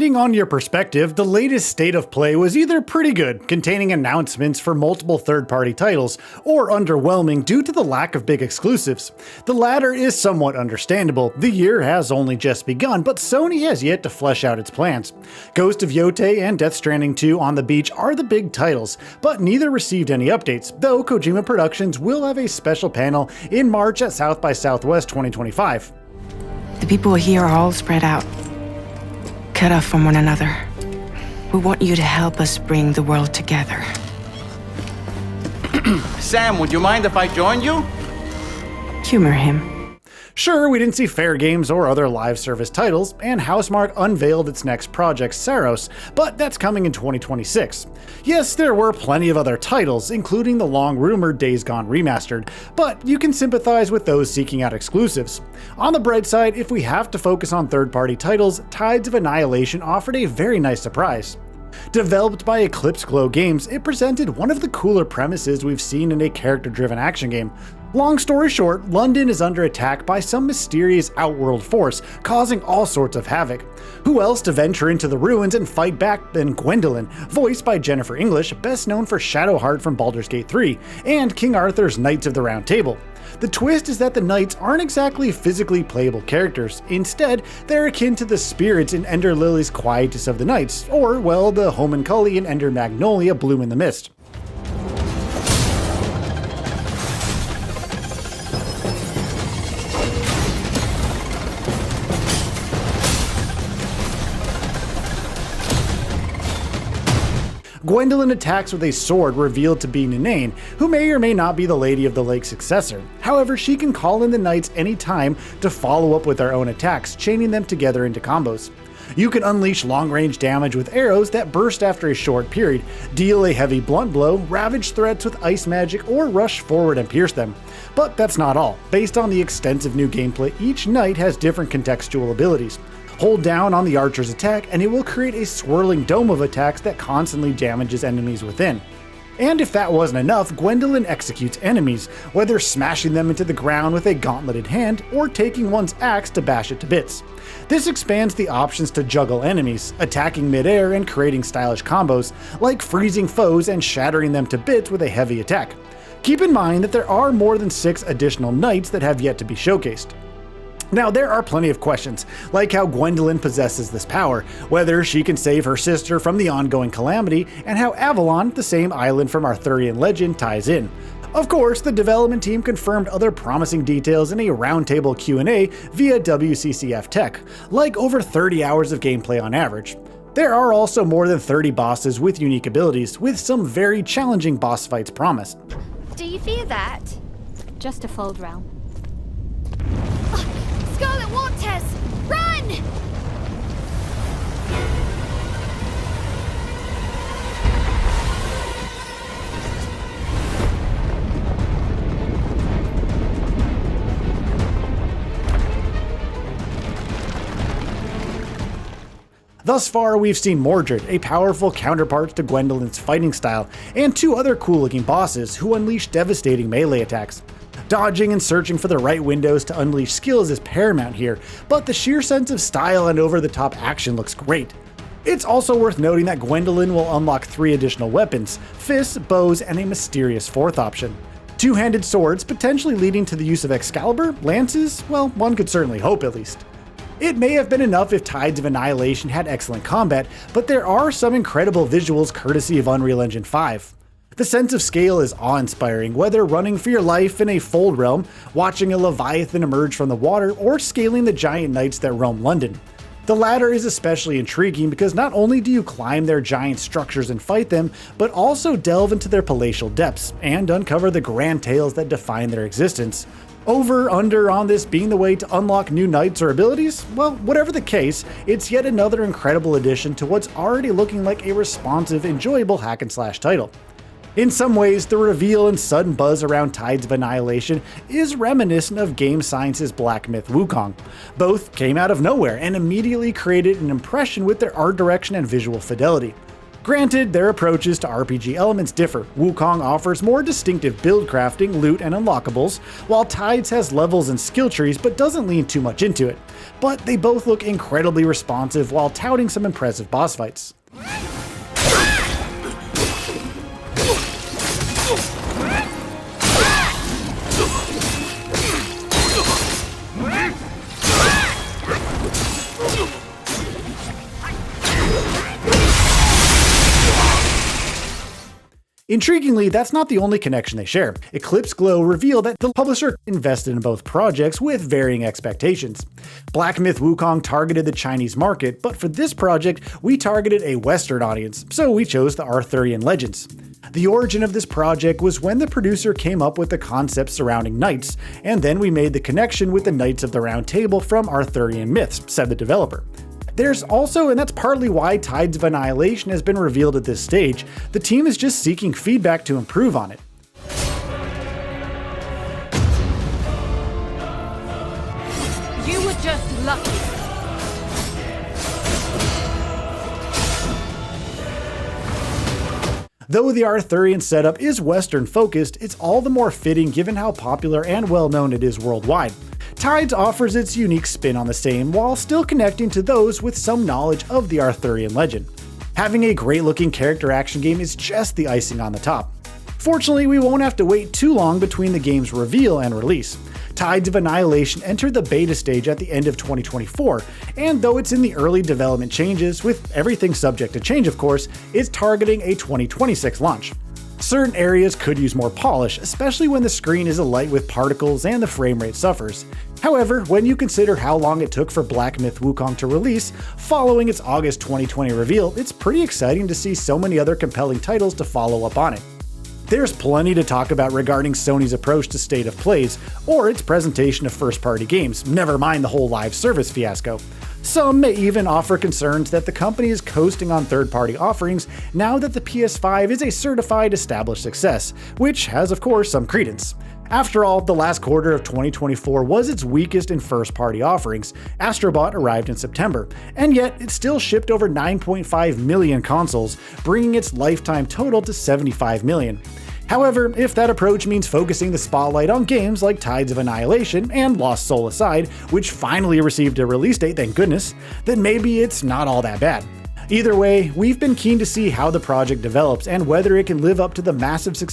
Depending on your perspective, the latest state of play was either pretty good, containing announcements for multiple third-party titles, or underwhelming due to the lack of big exclusives. The latter is somewhat understandable. The year has only just begun, but Sony has yet to flesh out its plans. Ghost of Yotei and Death Stranding 2 on the Beach are the big titles, but neither received any updates, though Kojima Productions will have a special panel in March at South by Southwest 2025. The people here are all spread out, cut off from one another. We want you to help us bring the world together. Sam, would you mind if I joined you? Humor him. Sure, we didn't see Fair Games or other live service titles, and Housemarque unveiled its next project, Saros, but that's coming in 2026. Yes, there were plenty of other titles, including the long-rumored Days Gone Remastered, but you can sympathize with those seeking out exclusives. On the bright side, if we have to focus on third-party titles, Tides of Annihilation offered a very nice surprise. Developed by Eclipse Glow Games, it presented one of the cooler premises we've seen in a character-driven action game. Long story short, London is under attack by some mysterious outworld force, causing all sorts of havoc. Who else to venture into the ruins and fight back than Gwendolyn, voiced by Jennifer English, best known for Shadowheart from Baldur's Gate 3, and King Arthur's Knights of the Round Table. The twist is that the knights aren't exactly physically playable characters. Instead, they're akin to the spirits in Ender Lily's Quietus of the Nights, or, well, the Homunculus in Ender Magnolia Bloom in the Mist. Gwendolyn attacks with a sword revealed to be Ninaine, who may or may not be the Lady of the Lake's successor. However, she can call in the knights anytime to follow up with their own attacks, chaining them together into combos. You can unleash long-range damage with arrows that burst after a short period, deal a heavy blunt blow, ravage threats with ice magic, or rush forward and pierce them. But that's not all. Based on the extensive new gameplay, each knight has different contextual abilities. Hold down on the archer's attack and it will create a swirling dome of attacks that constantly damages enemies within. And if that wasn't enough, Gwendolyn executes enemies, whether smashing them into the ground with a gauntleted hand or taking one's axe to bash it to bits. This expands the options to juggle enemies, attacking mid-air and creating stylish combos, like freezing foes and shattering them to bits with a heavy attack. Keep in mind that there are more than 6 additional knights that have yet to be showcased. Now, there are plenty of questions, like how Gwendolyn possesses this power, whether she can save her sister from the ongoing calamity, and how Avalon, the same island from Arthurian legend, ties in. Of course, the development team confirmed other promising details in a roundtable Q&A via WCCF Tech, like over 30 hours of gameplay on average. There are also more than 30 bosses with unique abilities, with some very challenging boss fights promised. Do you fear that? Just a fold realm. Scarlet Waters! Run! Thus far, we've seen Mordred, a powerful counterpart to Gwendolyn's fighting style, and 2 other cool-looking bosses who unleash devastating melee attacks. Dodging and searching for the right windows to unleash skills is paramount here, but the sheer sense of style and over-the-top action looks great. It's also worth noting that Gwendolyn will unlock 3 additional weapons, fists, bows, and a mysterious 4th option. 2-handed swords, potentially leading to the use of Excalibur, lances, well, one could certainly hope at least. It may have been enough if Tides of Annihilation had excellent combat, but there are some incredible visuals courtesy of Unreal Engine 5. The sense of scale is awe-inspiring, whether running for your life in a fold realm, watching a leviathan emerge from the water, or scaling the giant knights that roam London. The latter is especially intriguing because not only do you climb their giant structures and fight them, but also delve into their palatial depths and uncover the grand tales that define their existence. Over, under on this being the way to unlock new knights or abilities? Well, whatever the case, it's yet another incredible addition to what's already looking like a responsive, enjoyable hack-and-slash title. In some ways, the reveal and sudden buzz around Tides of Annihilation is reminiscent of Game Science's black myth Wukong. Both came out of nowhere and immediately created an impression with their art direction and visual fidelity. Granted, their approaches to RPG elements differ. Wukong offers more distinctive build crafting, loot, and unlockables, while Tides has levels and skill trees but doesn't lean too much into it. But they both look incredibly responsive while touting some impressive boss fights. Intriguingly, that's not the only connection they share. Eclipse Glow revealed that the publisher invested in both projects with varying expectations. Black Myth Wukong targeted the Chinese market, but for this project, we targeted a Western audience, so we chose the Arthurian legends. The origin of this project was when the producer came up with the concept surrounding knights, and then we made the connection with the Knights of the Round Table from Arthurian myths, said the developer. There's also, and that's partly why Tides of Annihilation has been revealed at this stage, the team is just seeking feedback to improve on it. You were just lucky. Though the Arthurian setup is Western focused, it's all the more fitting given how popular and well known it is worldwide. Tides offers its unique spin on the same while still connecting to those with some knowledge of the Arthurian legend. Having a great looking character action game is just the icing on the top. Fortunately, we won't have to wait too long between the game's reveal and release. Tides of Annihilation entered the beta stage at the end of 2024, and though it's in the early development changes, with everything subject to change of course, it's targeting a 2026 launch. Certain areas could use more polish, especially when the screen is alight with particles and the frame rate suffers. However, when you consider how long it took for Black Myth Wukong to release, following its August 2020 reveal, it's pretty exciting to see so many other compelling titles to follow up on it. There's plenty to talk about regarding Sony's approach to state of plays, or its presentation of first-party games, never mind the whole live service fiasco. Some may even offer concerns that the company is coasting on third-party offerings now that the PS5 is a certified established success, which has of course some credence. After all, the last quarter of 2024 was its weakest in first-party offerings. Astrobot arrived in September, and yet it still shipped over 9.5 million consoles, bringing its lifetime total to 75 million. However, if that approach means focusing the spotlight on games like Tides of Annihilation and Lost Soul Aside, which finally received a release date, thank goodness, then maybe it's not all that bad. Either way, we've been keen to see how the project develops and whether it can live up to the massive success